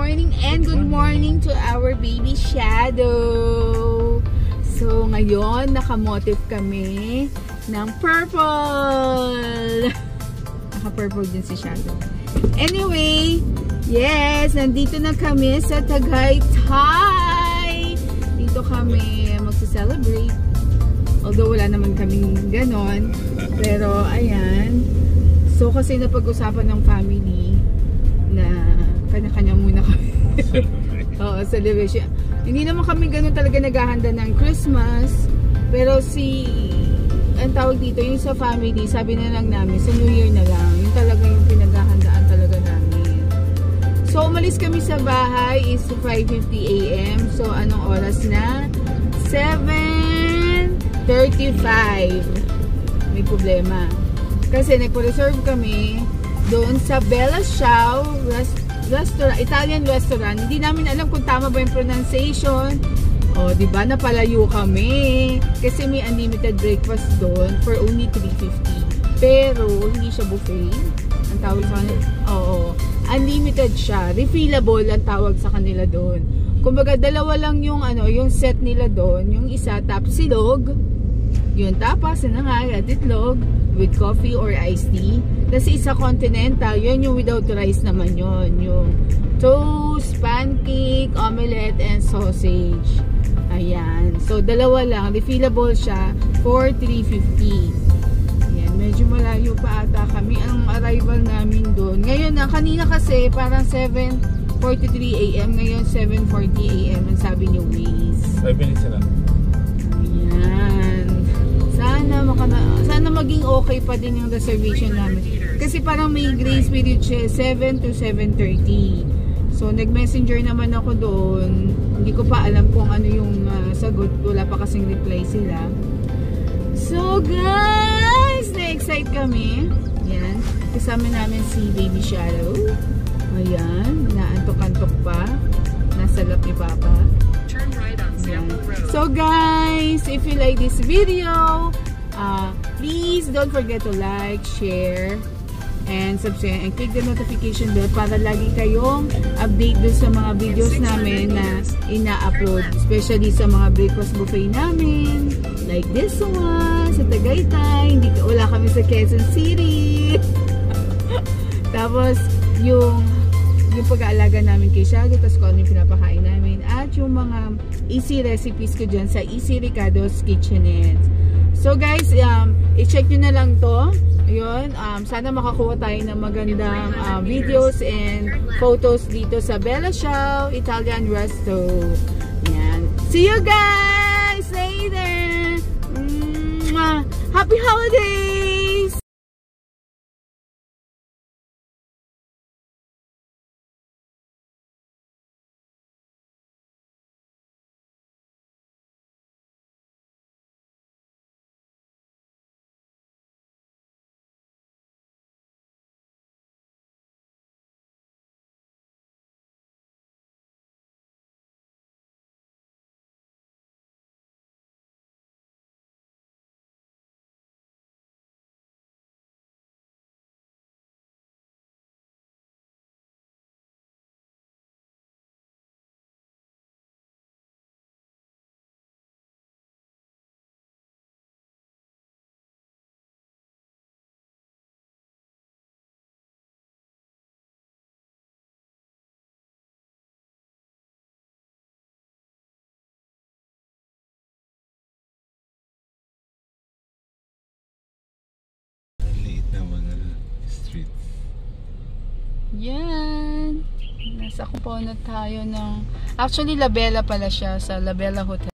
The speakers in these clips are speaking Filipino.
morning and good morning to our baby Shadow. So ngayon nakamotive kami ng purple. Naka-purple din si Shadow. Anyway, yes, nandito na kami sa Tagaytay. Dito kami magsa-celebrate. Although wala naman kaming ganon. Pero ayan. So kasi napag-usapan ng family na kanya-kanya muna kami. Oo, celebration. Hindi naman kami ganun talaga naghahanda ng Christmas. Pero ang tawag dito, yung sa family, sabi na lang namin, sa New Year na lang. Yung talaga yung pinaghahandaan talaga namin. So, umalis kami sa bahay is 5:50 AM. So, anong oras na? 7:35. May problema. Kasi nagpo-reserve kami doon sa Bella Ciao restaurant, Italian restaurant. Hindi namin alam kung tama ba yung pronunciation. O, di ba napalayo kami. Kasi may unlimited breakfast doon for only 350. Pero hindi siya buffet. Ang tawag sa kanila. Oo. Unlimited siya. Refillable ang tawag sa kanila doon. Kumbaga dalawa lang yung yung set nila doon. Yung isa tapos silog. Yung tapas na nga, itlog with coffee or iced tea. Tapos isa continental, yun yung without rice naman yun. Yung toast, pancake, omelette, and sausage. Ayan. So, dalawa lang. Refillable siya for 350. Ayan. Medyo malayo pa ata kami ang arrival namin doon. Ngayon na, kanina kasi parang 7:43 AM. Ngayon 7:40 AM ang sabi ni Waze. 5 minutes na lang. Ayan. Sana maging okay pa din yung reservation namin. Kasi parang may grace period siya, 7 to 7:30. So, nag-messenger naman ako doon. Hindi ko pa alam kung ano yung sagot. Wala pa kasing reply sila. So, guys! Na-excite kami. Yan. Kasama namin si Baby Shadow. Ayan. Naantok-antok pa. Nasa lap ni Papa. So guys, if you like this video, please don't forget to like, share, and subscribe, and click the notification bell para lagi kayong update dun sa mga videos namin na ina-upload, especially sa mga breakfast buffet namin like this one sa Tagaytay. Wala kami sa Quezon City. Tapos yung pag-aalaga namin kay Shadow, tapos kung ano yung pinapakain namin, at yung mga easy recipes ko dyan sa Easy Ricardo's Kitchenette. So guys, i-check nyo na lang to. Ayun, sana makakuha tayo ng magandang videos and photos dito sa Bella Ciao Italian Resto. Yan. See you guys later! Happy holidays! Yan. Nasa kupaw na tayo ng... Actually, La Bella pala siya sa La Bella Hotel.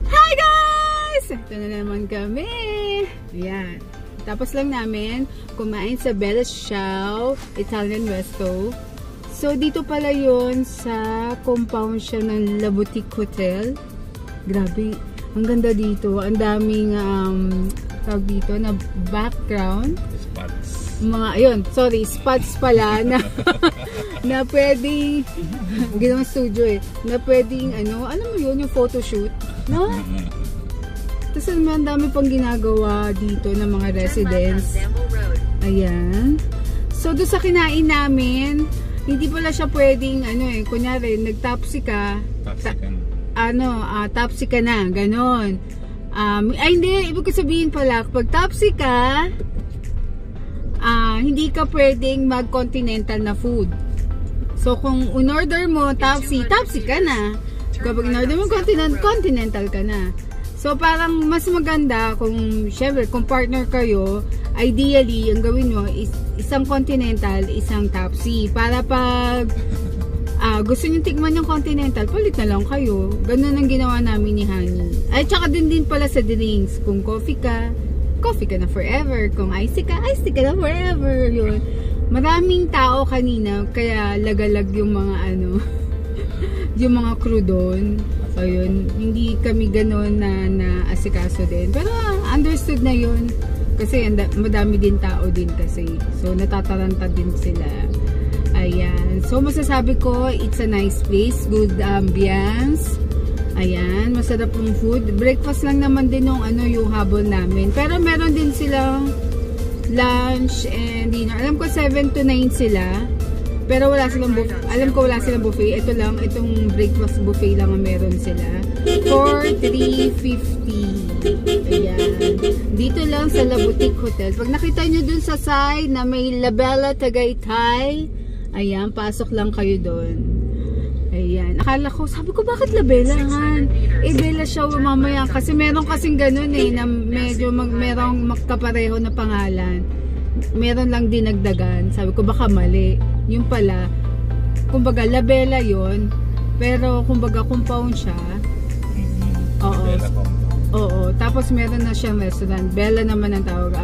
Hi guys! Ito na naman kami. Ayan. Tapos lang namin kumain sa Bella Ciao Italian Resto. So, dito pala yun sa compound siya ng La Boutique Hotel. Grabe. Ang ganda dito. Ang daming tawag dito na background. Spots. Mga, ayun, sorry, spots pala na na pwedeng ginawang studio na pwedeng ano mo yun, yung photoshoot, no? Tapos ang dami pang ginagawa dito ng mga residents. Ayan. So, doon sa kinain namin, hindi pala siya pwedeng, kunyari, nag-tapsi ka. Tapsi ka na, ganon. Hindi, ibig ko sabihin pala, pag tapsi ka, hindi ka pwedeng mag-continental na food. So, kung in-order mo tapsi ka na. Kapag in-order mo continental ka na. So, parang mas maganda kung, syempre, kung partner kayo, ideally, ang gawin mo is isang continental, isang tapsi. Para pag gusto nyo tikman yung continental, palit na lang kayo. Ganun ang ginawa namin ni Honey. Ay, tsaka din pala sa drinks. Kung coffee ka na forever. Kung ice ka na forever. Yun. Maraming tao kanina, kaya lagalag yung mga yung mga crew doon. Ayun, hindi kami gano'n na asikaso din. Pero understood na yun. Kasi madami din tao din kasi. So, natataranta din sila. Ayan. So, masasabi ko, it's a nice place. Good ambience. Ayan. Masarap yung food. Breakfast lang naman din yung habol namin. Pero meron din silang lunch and dinner. Alam ko 7 to 9 sila. Pero wala silang buffet. Alam ko wala silang buffet. Ito lang, itong breakfast buffet lang ang meron sila. For $3.50. Ayan. Dito lang sa La Boutique Hotel. Pag nakita nyo dun sa side na may La Bella Tagaytay, ayan, pasok lang kayo dun. Ayan. Akala ko, sabi ko, bakit La Bella, Han? Bella Ciao mamaya. Kasi meron kasing ganun na medyo merong magkapareho na pangalan. Meron lang dinagdagan. Sabi ko, baka mali. Yung pala, kumbaga, La Bella yun. Pero, kumbaga, compound siya. Oo. Tapos, meron na siyang restaurant. Bella naman ang tawag.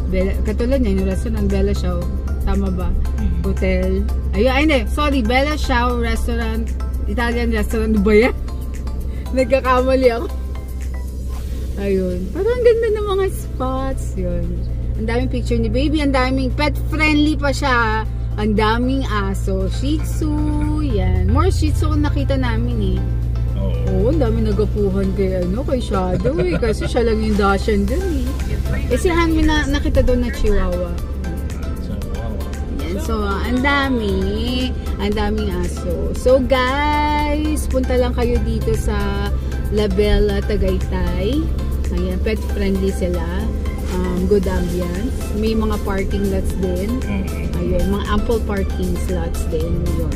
Bella, katulad niya, yung restaurant, Bella Ciao. Tama ba? Hotel. Ayun, sorry. Bella Ciao Restaurant. Italian restaurant. Ano ba yan? Nagkakamali ako. Ayun. Parang ganda ng mga spots. Yun. Ang daming picture ni baby. Ang daming pet friendly pa siya. Ang daming aso. Shih Tzu. Yan. More Shih Tzu kung nakita namin Oo, ang daming nagapuhan kay Shadow kasi siya lang yung Dashan dun si Han na nakita doon na Chihuahua. Yan. So, ang daming aso. So, guys, punta lang kayo dito sa La Bella Tagaytay. Ayan, pet friendly sila. Good ambience. May mga parking lots din. Ayun, mga ample parking slots din. Yun.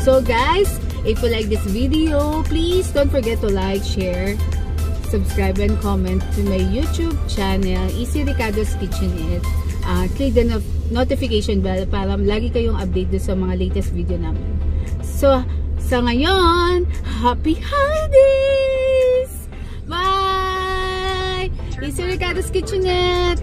So guys, if you like this video, please don't forget to like, share, subscribe, and comment to my YouTube channel, Easy Ricardo's Kitchenette. Click the notification bell para lagi kayong update sa mga latest video namin. So, sa ngayon, happy holidays! Bye! Easy Ricardo's Kitchenette.